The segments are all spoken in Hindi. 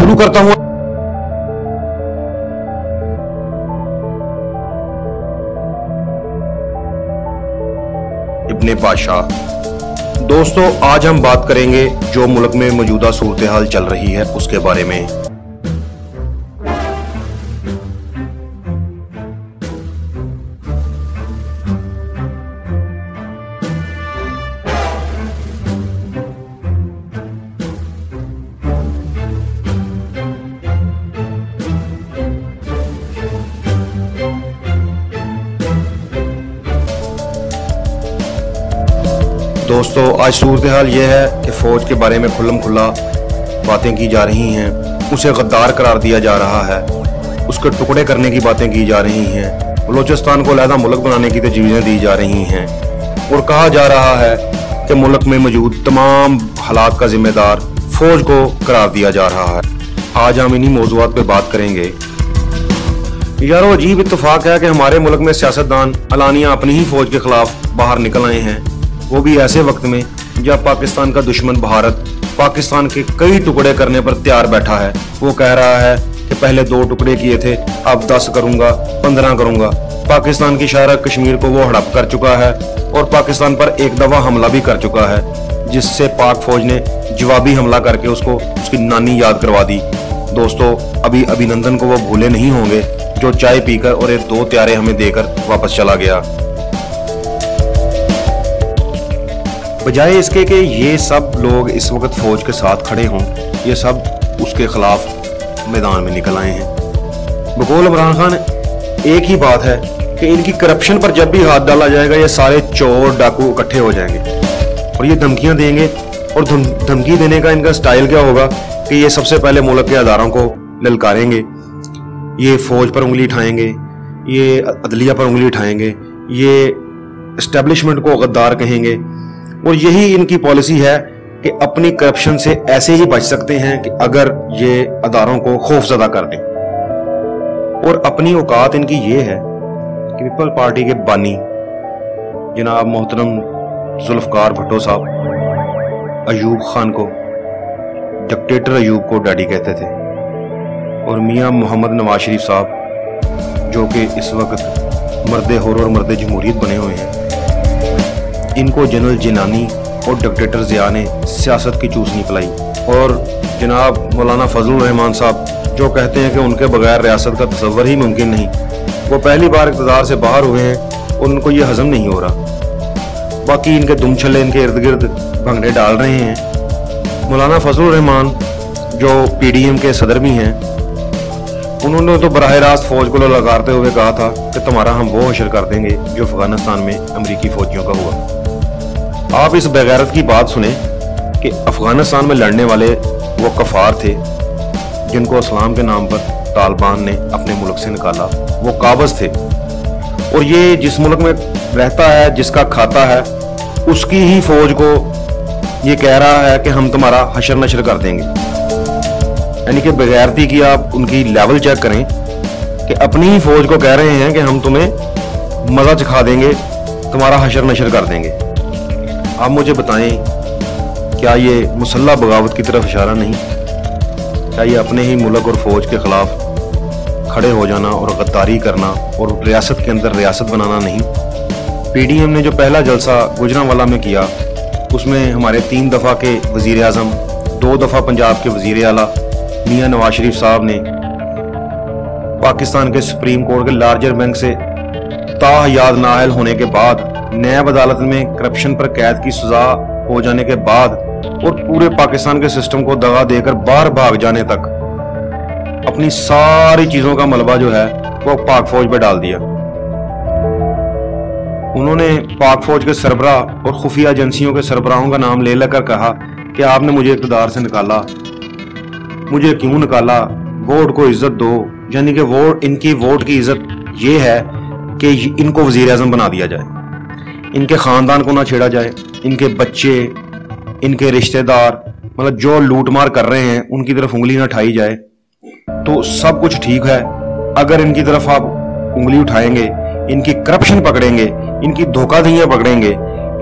शुरू करता हूं। इब्ने बादशाह। दोस्तों, आज हम बात करेंगे जो मुल्क में मौजूदा सूरत हाल चल रही है उसके बारे में। दोस्तों, आज सूरत हाल ये है कि फ़ौज के बारे में खुल्लम खुल्ला बातें की जा रही हैं, उसे गद्दार करार दिया जा रहा है, उसके टुकड़े करने की बातें की जा रही हैं, बलूचिस्तान को अलहदा मुल्क बनाने की तजवीज़ें दी जा रही हैं और कहा जा रहा है कि मुल्क में मौजूद तमाम हालात का जिम्मेदार फ़ौज को करार दिया जा रहा है। आज हम इन्हीं मौज़ूआत पर बात करेंगे। यारो, अजीब इत्तेफाक है कि हमारे मुल्क में सियासतदान अलानिया अपनी ही फ़ौज के खिलाफ बाहर निकल आए हैं, वो भी ऐसे वक्त में जब पाकिस्तान का दुश्मन भारत पाकिस्तान के कई टुकड़े करने पर तैयार बैठा है। वो कह रहा है कि पहले 2 टुकड़े किए थे, अब 10 करूंगा, 15 करूंगा। पाकिस्तान की शारा कश्मीर को वो हड़प कर चुका है और पाकिस्तान पर एक दफा हमला भी कर चुका है, जिससे पाक फौज ने जवाबी हमला करके उसको उसकी नानी याद करवा दी। दोस्तों, अभी अभिनंदन को वो भूले नहीं होंगे जो चाय पीकर और 2 त्यारे हमें देकर वापस चला गया। बजाय इसके कि ये सब लोग इस वक्त फौज के साथ खड़े हों, ये सब उसके खिलाफ मैदान में निकल आए हैं। बकौल इमरान खान, एक ही बात है कि इनकी करप्शन पर जब भी हाथ डाला जाएगा ये सारे चोर डाकू इकट्ठे हो जाएंगे और ये धमकियां देंगे। और धमकी देने का इनका स्टाइल क्या होगा कि ये सबसे पहले मुल्क के अदारों को ललकारेंगे, ये फौज पर उंगली उठाएंगे, ये अदलिया पर उंगली उठाएंगे, ये एस्टेब्लिशमेंट को गद्दार कहेंगे। और यही इनकी पॉलिसी है कि अपनी करप्शन से ऐसे ही बच सकते हैं कि अगर ये अदारों को खौफजदा कर दें। और अपनी औकात इनकी ये है कि पीपल पार्टी के बानी जनाब मोहतरम जुल्फकार भुट्टो साहब अयूब खान को, डिक्टेटर अयूब को डैडी कहते थे, और मियां मोहम्मद नवाज शरीफ साहब जो कि इस वक्त मर्द हुर्र और मर्द जमहूरियत बने हुए हैं, इनको जनरल जिनानी और डिक्टेटर ज़िया ने सियासत की चूसनी पिलाई। और जनाब मौलाना फजलुर रहमान साहब जो कहते हैं कि उनके बगैर रियासत का तसव्वुर ही मुमकिन नहीं, वो पहली बार इक़्तिदार से बाहर हुए हैं और उनको ये हजम नहीं हो रहा। बाकी इनके दुम छल्ले इनके इर्द गिर्द भंगड़े डाल रहे हैं। मौलाना फजलुर रहमान जो PDM के सदर भी हैं, उन्होंने तो बराह रास्त फौज को ललकारते हुए कहा था कि तुम्हारा हम वो हशर कर देंगे जो अफगानिस्तान में अमरीकी फौजियों का हुआ। आप इस बेगैरत की बात सुने कि अफगानिस्तान में लड़ने वाले वो कफार थे जिनको इस्लाम के नाम पर तालिबान ने अपने मुल्क से निकाला, वो काबज थे। और ये जिस मुल्क में रहता है, जिसका खाता है, उसकी ही फौज को ये कह रहा है कि हम तुम्हारा हशर नशर कर देंगे। यानी कि बेगैरती की आप उनकी लेवल चेक करें कि अपनी ही फौज को कह रहे हैं कि हम तुम्हें मजा चखा देंगे, तुम्हारा हशर नशर कर देंगे। आप मुझे बताएं, क्या ये मुसल्ला बगावत की तरफ इशारा नहीं? क्या ये अपने ही मुल्क और फौज के खिलाफ खड़े हो जाना और गद्दारी करना और रियासत के अंदर रियासत बनाना नहीं? PDM ने जो पहला जलसा गुजरांवाला में किया, उसमें हमारे 3 दफ़ा के वज़ीर आज़म, 2 दफ़ा पंजाब के वज़ीर आला मियां नवाज शरीफ साहब ने पाकिस्तान के सुप्रीम कोर्ट के लार्जर बैंक से ताहयात नाअहल होने के बाद, नैब अदालत में करप्शन पर कैद की सजा हो जाने के बाद और पूरे पाकिस्तान के सिस्टम को दगा देकर बाहर भाग जाने तक अपनी सारी चीजों का मलबा जो है वो पाक फौज पे डाल दिया। उन्होंने पाक फौज के सरबराह और खुफिया एजेंसियों के सरबराहों का नाम ले लेकर कहा कि आपने मुझे इक़्तिदार से निकाला, मुझे क्यों निकाला, वोट को इज्जत दो। यानी कि वोट, इनकी वोट की इज्जत ये है कि इनको वजीर आज़म बना दिया जाए, इनके खानदान को ना छेड़ा जाए, इनके बच्चे, इनके रिश्तेदार, मतलब जो लूटमार कर रहे हैं उनकी तरफ उंगली ना उठाई जाए, तो सब कुछ ठीक है। अगर इनकी तरफ आप उंगली उठाएंगे, इनकी करप्शन पकड़ेंगे, इनकी धोखाधड़ियां पकड़ेंगे,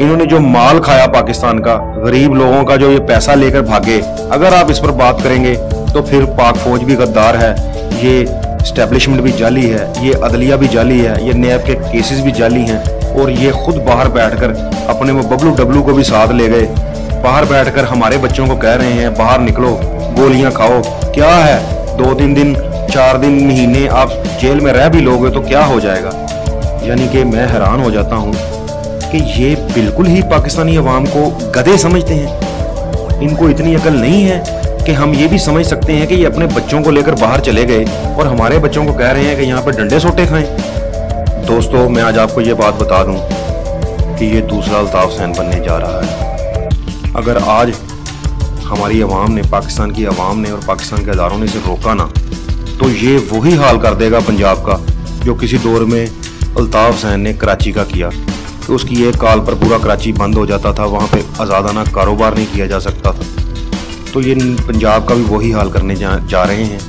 इन्होंने जो माल खाया पाकिस्तान का, गरीब लोगों का जो ये पैसा लेकर भागे, अगर आप इस पर बात करेंगे तो फिर पाक फौज भी गद्दार है, ये इस्टेब्लिशमेंट भी जाली है, ये अदलिया भी जाली है, ये नैब के केसेस भी जाली हैं, और ये खुद बाहर बैठकर अपने वो बबलू डब्लू को भी साथ ले गए, बाहर बैठकर हमारे बच्चों को कह रहे हैं बाहर निकलो, गोलियां खाओ। क्या है, 2-3 दिन 4 दिन महीने आप जेल में रह भी लोगे तो क्या हो जाएगा। यानी कि मैं हैरान हो जाता हूँ कि ये बिल्कुल ही पाकिस्तानी अवाम को गधे समझते हैं। इनको इतनी अकल नहीं है कि हम ये भी समझ सकते हैं कि ये अपने बच्चों को लेकर बाहर चले गए और हमारे बच्चों को कह रहे हैं कि यहाँ पर डंडे सोटे खाएं। दोस्तों, मैं आज आपको ये बात बता दूं कि ये दूसरा अल्ताफ हुसैन बनने जा रहा है। अगर आज हमारी अवाम ने, पाकिस्तान की अवाम ने और पाकिस्तान के इदारों ने इसे रोका ना, तो ये वही हाल कर देगा पंजाब का जो किसी दौर में अल्ताफ हुसैन ने कराची का किया। तो उसकी एक कॉल पर पूरा कराची बंद हो जाता था, वहाँ पे आज़ादाना कारोबार नहीं किया जा सकता था। तो ये पंजाब का भी वही हाल करने जा रहे हैं।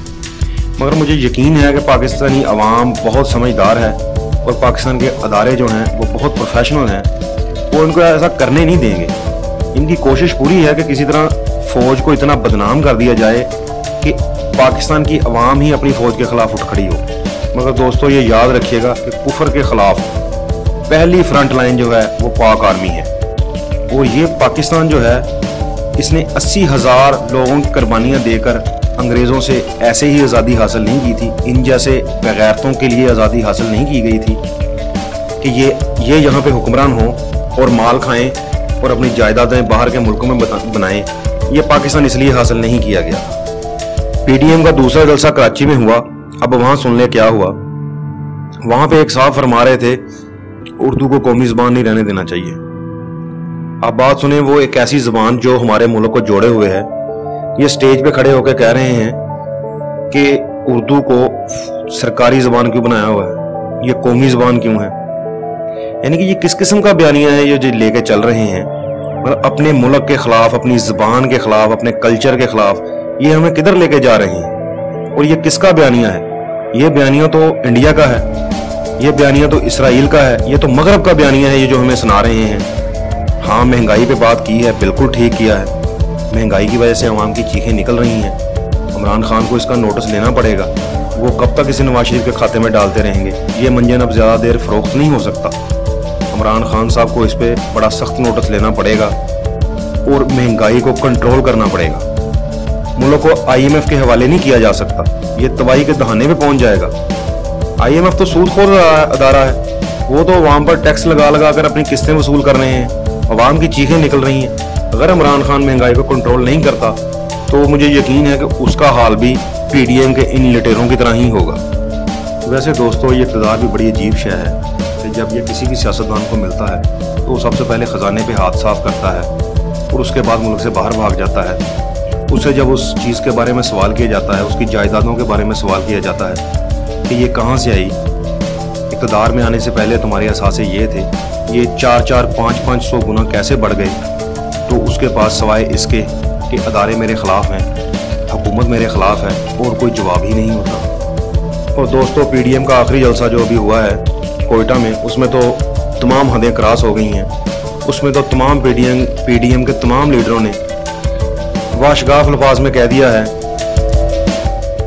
मगर मुझे यकीन है कि पाकिस्तानी अवाम बहुत समझदार है और पाकिस्तान के अदारे जो हैं वो बहुत प्रोफेशनल हैं, वो उनको ऐसा करने नहीं देंगे। इनकी कोशिश पूरी है कि किसी तरह फ़ौज को इतना बदनाम कर दिया जाए कि पाकिस्तान की अवाम ही अपनी फ़ौज के ख़िलाफ़ उठ खड़ी हो। मगर दोस्तों, ये याद रखिएगा कि कुफर के ख़िलाफ़ पहली फ्रंट लाइन जो है वो पाक आर्मी है, और ये पाकिस्तान जो है इसने 80,000 लोगों की कुर्बानियाँ देकर अंग्रेज़ों से ऐसे ही आज़ादी हासिल नहीं की थी, इन जैसे बेगैरतों के लिए आज़ादी हासिल नहीं की गई थी कि ये यहाँ पे हुक्मरान हों और माल खाएं और अपनी जायदादें बाहर के मुल्कों में बनाएं। ये पाकिस्तान इसलिए हासिल नहीं किया गया। PDM का दूसरा जलसा कराची में हुआ। अब वहाँ सुन ले क्या हुआ। वहाँ पे एक साहब फरमा रहे थे उर्दू को कौमी ज़बान नहीं रहने देना चाहिए। आप बात सुने, वो एक ऐसी ज़बान जो हमारे मुल्क को जोड़े हुए है, ये स्टेज पे खड़े होकर कह रहे हैं कि उर्दू को सरकारी ज़बान क्यों बनाया हुआ है, ये कौमी ज़बान क्यों है। यानी कि ये किस किस्म का बयानिया है ये जो लेके चल रहे हैं, मतलब अपने मुल्क के ख़िलाफ़, अपनी ज़बान के ख़िलाफ़, अपने कल्चर के ख़िलाफ़ ये हमें किधर लेके जा रहे हैं। और ये किसका बयानिया है? ये बयानिया तो इंडिया का है, ये बयानिया तो इसराइल का है, ये तो मगरब का बयानिया है ये जो हमें सुना रहे हैं। हाँ, महंगाई पे बात की है, बिल्कुल ठीक किया है। महंगाई की वजह से अवाम की चीखें निकल रही हैं। इमरान खान को इसका नोटिस लेना पड़ेगा। वो कब तक इसे नवाज शरीफ के खाते में डालते रहेंगे? ये मंजन अब ज़्यादा देर फ़रोख्त नहीं हो सकता। इमरान खान साहब को इस पर बड़ा सख्त नोटिस लेना पड़ेगा और महंगाई को कंट्रोल करना पड़ेगा। मुल्क को IMF के हवाले नहीं किया जा सकता, ये तबाही के दहाने पे पहुंच जाएगा। IMF तो सूदखोर अदारा है, वो तो अवाम पर टैक्स लगा लगा कर अपनी किस्तें वसूल कर रहे हैं, अवाम की चीखें निकल रही हैं। अगर इमरान खान महंगाई को कंट्रोल नहीं करता तो मुझे यकीन है कि उसका हाल भी PDM के इन लुटेरों की तरह ही होगा। वैसे दोस्तों, ये इक़्तिदार भी बड़ी अजीब शय है कि जब ये किसी भी सियासतदान को मिलता है तो सबसे पहले ख़जाने पे हाथ साफ करता है और उसके बाद मुल्क से बाहर भाग जाता है। उससे जब उस चीज़ के बारे में सवाल किया जाता है, उसकी जायदादों के बारे में सवाल किया जाता है कि ये कहाँ से आई, इक़्तिदार में आने से पहले तुम्हारे असासे ये थे, ये 4-4, 5-500 गुना कैसे बढ़ गए, तो उसके पास सवाए इसके कि अदारे मेरे ख़िलाफ़ हैं, हुकूमत मेरे ख़िलाफ़ है, और कोई जवाब ही नहीं होता। और दोस्तों, PDM का आखिरी जलसा जो अभी हुआ है कोयटा में, उसमें तो तमाम हदें क्रॉस हो गई हैं। उसमें तो तमाम PDM के तमाम लीडरों ने वाशगाफ अल्फाज में कह दिया है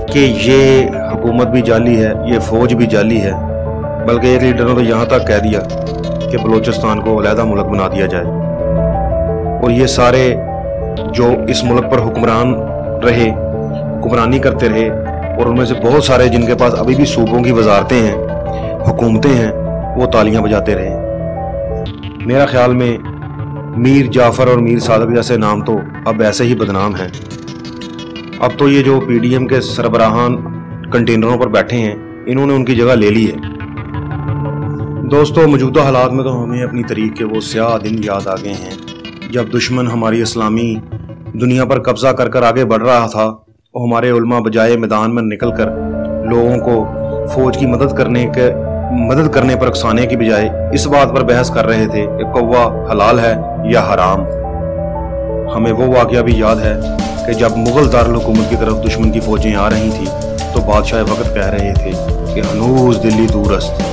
कि ये हुकूमत भी जाली है, ये फ़ौज भी जाली है। बल्कि एक लीडर ने तो यहाँ तक कह दिया कि बलूचिस्तान को अलहदा मुल्क बना दिया जाए। और ये सारे जो इस मुल्क पर हुक्मरान रहे, हुक्मरानी करते रहे, और उनमें से बहुत सारे जिनके पास अभी भी सूबों की वजारतें हैं, हुकूमतें हैं, वो तालियां बजाते रहे। मेरा ख्याल में मीर जाफ़र और मीर सादक जैसे नाम तो अब ऐसे ही बदनाम हैं। अब तो ये जो PDM के सरबराहान कंटेनरों पर बैठे हैं, इन्होंने उनकी जगह ले ली है। दोस्तों, मौजूदा हालात में तो हमें अपनी तरीक़ के वो स्याह दिन याद आ गए हैं जब दुश्मन हमारी इस्लामी दुनिया पर कब्ज़ा कर कर आगे बढ़ रहा था और हमारे उलमा बजाय मैदान में निकल कर लोगों को फ़ौज की मदद करने पर उकसाने की बजाय इस बात पर बहस कर रहे थे कि कौवा हलाल है या हराम। हमें वो वाक़या भी याद है कि जब मुग़ल दारुल हुकूमत की तरफ दुश्मन की फ़ौजें आ रही थी तो बादशाह वक़्त कह रहे थे कि हनूज़ दिल्ली दूरस्त।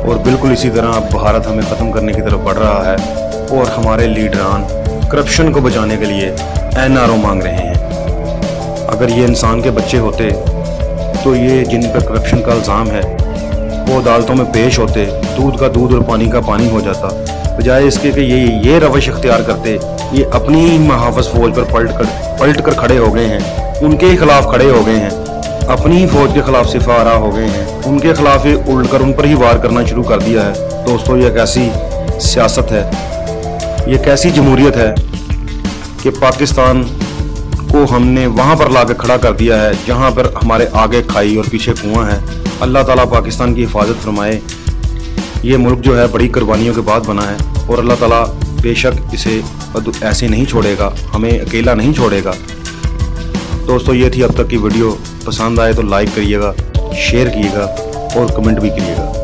और बिल्कुल इसी तरह अब भारत हमें ख़त्म करने की तरफ बढ़ रहा है और हमारे लीडरान करप्शन को बचाने के लिए NRO मांग रहे हैं। अगर ये इंसान के बच्चे होते तो ये जिन पर करप्शन का इल्ज़ाम है वो अदालतों में पेश होते, दूध का दूध और पानी का पानी हो जाता। बजाय इसके कि ये रवश इख्तियार करते, ये अपनी महाफिज फौज पर पलट कर खड़े हो गए हैं, उनके खिलाफ खड़े हो गए हैं, अपनी फौज के खिलाफ सिफारा हो गए हैं, उनके खिलाफ ही उल्ट कर उन पर ही वार करना शुरू कर दिया है। दोस्तों, ये कैसी सियासत है, ये कैसी जमहूरियत है कि पाकिस्तान को हमने वहाँ पर लाकर खड़ा कर दिया है जहाँ पर हमारे आगे खाई और पीछे कुआं है। अल्लाह ताला पाकिस्तान की हिफाजत फरमाए। ये मुल्क जो है बड़ी कुर्बानियों के बाद बना है और अल्लाह ताला बेशक इसे ऐसे नहीं छोड़ेगा, हमें अकेला नहीं छोड़ेगा। दोस्तों, ये थी अब तक की वीडियो। पसंद आए तो लाइक करिएगा, शेयर कीजिएगा और कमेंट भी करिएगा।